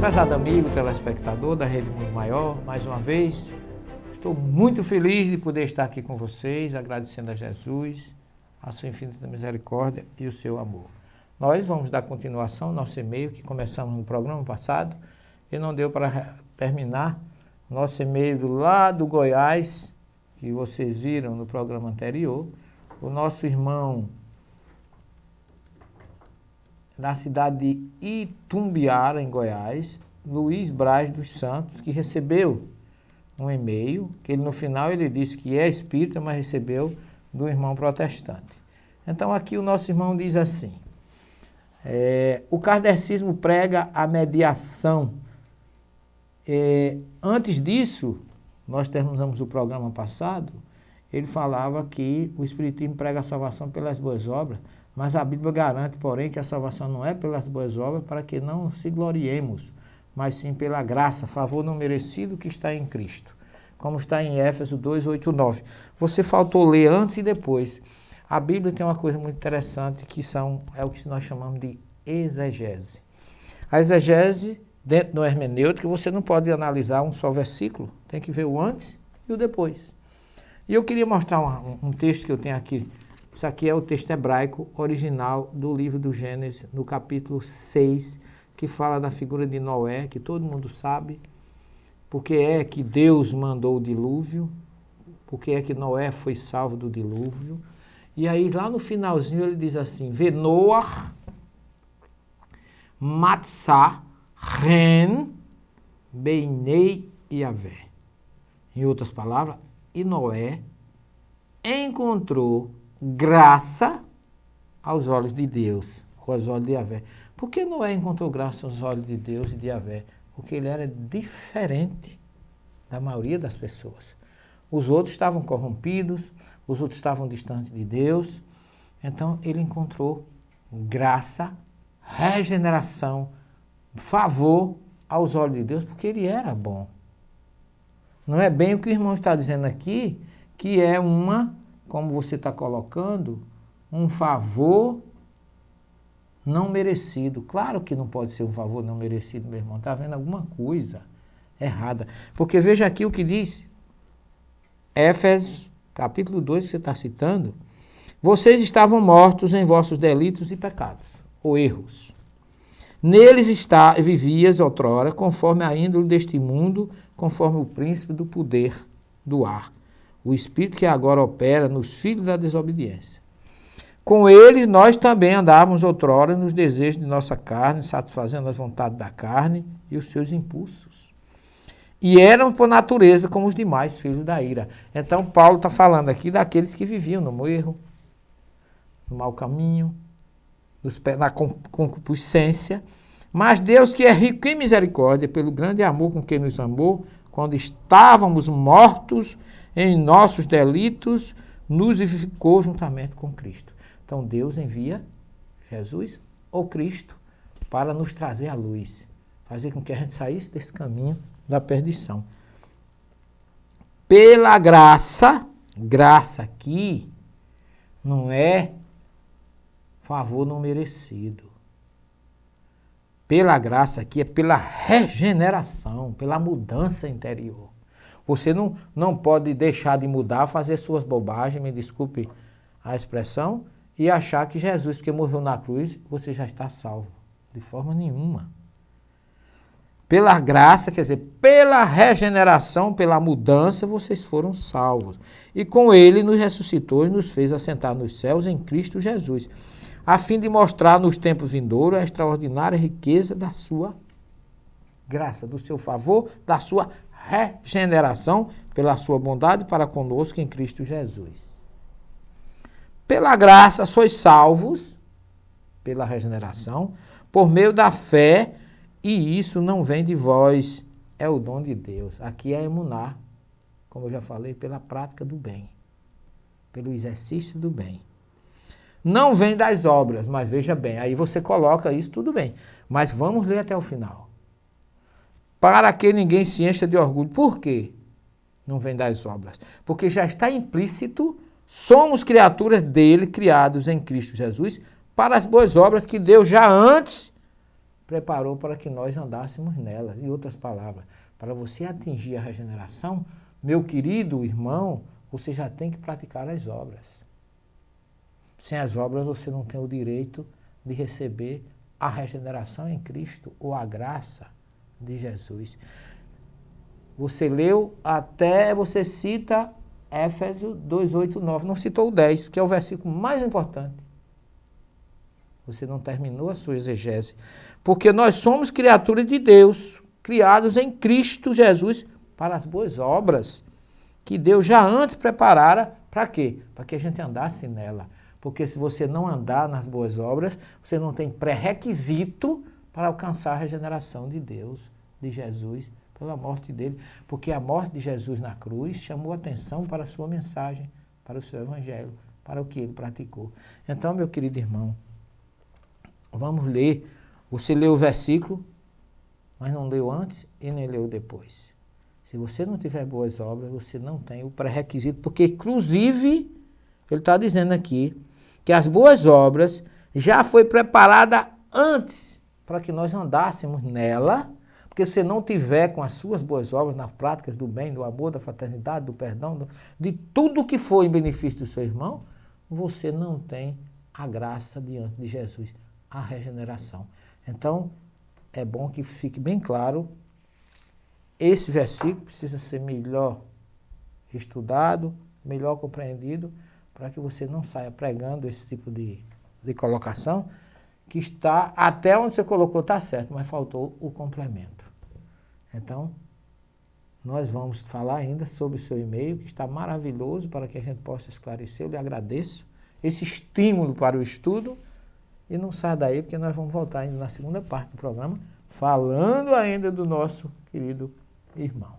Prezado amigo, telespectador da Rede Mundo Maior, mais uma vez, estou muito feliz de poder estar aqui com vocês, agradecendo a Jesus, a sua infinita misericórdia e o seu amor. Nós vamos dar continuação ao nosso e-mail que começamos no programa passado e não deu para terminar. Nosso e-mail lá do Goiás, que vocês viram no programa anterior, o nosso irmão da cidade de Itumbiara, em Goiás, Luiz Braz dos Santos, que recebeu um e-mail, que ele, no final ele disse que é espírita, mas recebeu do irmão protestante. Então aqui o nosso irmão diz assim, o kardecismo prega a mediação. Antes disso, nós terminamos o programa passado, ele falava que o espiritismo prega a salvação pelas boas obras, mas a Bíblia garante, porém, que a salvação não é pelas boas obras para que não se gloriemos, mas sim pela graça, favor não merecido que está em Cristo, como está em Éfeso 2, 8, 9. Você faltou ler antes e depois. A Bíblia tem uma coisa muito interessante que é o que nós chamamos de exegese. A exegese, dentro do hermenêutica, você não pode analisar um só versículo, tem que ver o antes e o depois. E eu queria mostrar um texto que eu tenho aqui. Isso aqui é o texto hebraico original do livro do Gênesis, no capítulo 6, que fala da figura de Noé, que todo mundo sabe, porque é que Deus mandou o dilúvio, porque é que Noé foi salvo do dilúvio. E aí, lá no finalzinho, ele diz assim, Venoach, Matzah, Ren, Beinei Yavé. Em outras palavras, e Noé encontrou graça aos olhos de Deus, aos olhos de Yavé. Por que Noé encontrou graça aos olhos de Deus e de Yavé? Porque ele era diferente da maioria das pessoas. Os outros estavam corrompidos, os outros estavam distantes de Deus. Então ele encontrou graça, regeneração, favor aos olhos de Deus, porque ele era bom. Não é bem o que o irmão está dizendo aqui, que é como você está colocando, um favor não merecido. Claro que não pode ser um favor não merecido, meu irmão. Está vendo alguma coisa errada. Porque veja aqui o que diz Éfeso, capítulo 2, que você está citando. Vocês estavam mortos em vossos delitos e pecados, ou erros. Neles vivias outrora, conforme a índole deste mundo, conforme o príncipe do poder do ar. O Espírito que agora opera nos filhos da desobediência. Com ele, nós também andávamos outrora nos desejos de nossa carne, satisfazendo as vontades da carne e os seus impulsos. E eram por natureza como os demais filhos da ira. Então, Paulo está falando aqui daqueles que viviam no erro, no mau caminho, na concupiscência. Mas Deus, que é rico em misericórdia, pelo grande amor com que nos amou, quando estávamos mortos em nossos delitos, nos vivificou juntamente com Cristo. Então Deus envia Jesus ou Cristo para nos trazer a luz, fazer com que a gente saísse desse caminho da perdição. Pela graça aqui não é favor não merecido. Pela graça aqui é pela regeneração, pela mudança interior. Você não pode deixar de mudar, fazer suas bobagens, me desculpe a expressão, e achar que Jesus, que morreu na cruz, você já está salvo. De forma nenhuma. Pela graça, quer dizer, pela regeneração, pela mudança, vocês foram salvos. E com ele nos ressuscitou e nos fez assentar nos céus em Cristo Jesus, a fim de mostrar nos tempos vindouros a extraordinária riqueza da sua graça, do seu favor, da sua regeneração, pela sua bondade para conosco em Cristo Jesus. Pela graça sois salvos, pela regeneração, por meio da fé, e isso não vem de vós, é o dom de Deus. Aqui é emuná, como eu já falei, pela prática do bem, pelo exercício do bem. Não vem das obras, mas veja bem, aí você coloca isso, tudo bem. Mas vamos ler até o final. Para que ninguém se encha de orgulho. Por quê? Não vem das obras. Porque já está implícito, somos criaturas dele, criados em Cristo Jesus, para as boas obras que Deus já antes preparou para que nós andássemos nelas. Em outras palavras, para você atingir a regeneração, meu querido irmão, você já tem que praticar as obras. Sem as obras você não tem o direito de receber a regeneração em Cristo ou a graça de Jesus. Você leu até, você cita Éfesos 2, 8, 9, não citou o 10, que é o versículo mais importante. Você não terminou a sua exegese. Porque nós somos criaturas de Deus, criados em Cristo Jesus para as boas obras, que Deus já antes preparara, para quê? Para que a gente andasse nela. Porque se você não andar nas boas obras, você não tem pré-requisito para alcançar a regeneração de Deus, de Jesus, pela morte dele. Porque a morte de Jesus na cruz chamou atenção para a sua mensagem, para o seu evangelho, para o que ele praticou. Então, meu querido irmão, vamos ler. Você leu o versículo, mas não leu antes e nem leu depois. Se você não tiver boas obras, você não tem o pré-requisito, porque inclusive, ele está dizendo aqui, que as boas obras já foi preparada antes para que nós andássemos nela, porque se não tiver com as suas boas obras, nas práticas do bem, do amor, da fraternidade, do perdão, de tudo que for em benefício do seu irmão, você não tem a graça diante de Jesus, a regeneração. Então, é bom que fique bem claro, esse versículo precisa ser melhor estudado, melhor compreendido, para que você não saia pregando esse tipo de colocação, que está, até onde você colocou está certo, mas faltou o complemento. Então, nós vamos falar ainda sobre o seu e-mail, que está maravilhoso para que a gente possa esclarecer. Eu lhe agradeço esse estímulo para o estudo. E não saia daí, porque nós vamos voltar ainda na segunda parte do programa, falando ainda do nosso querido irmão.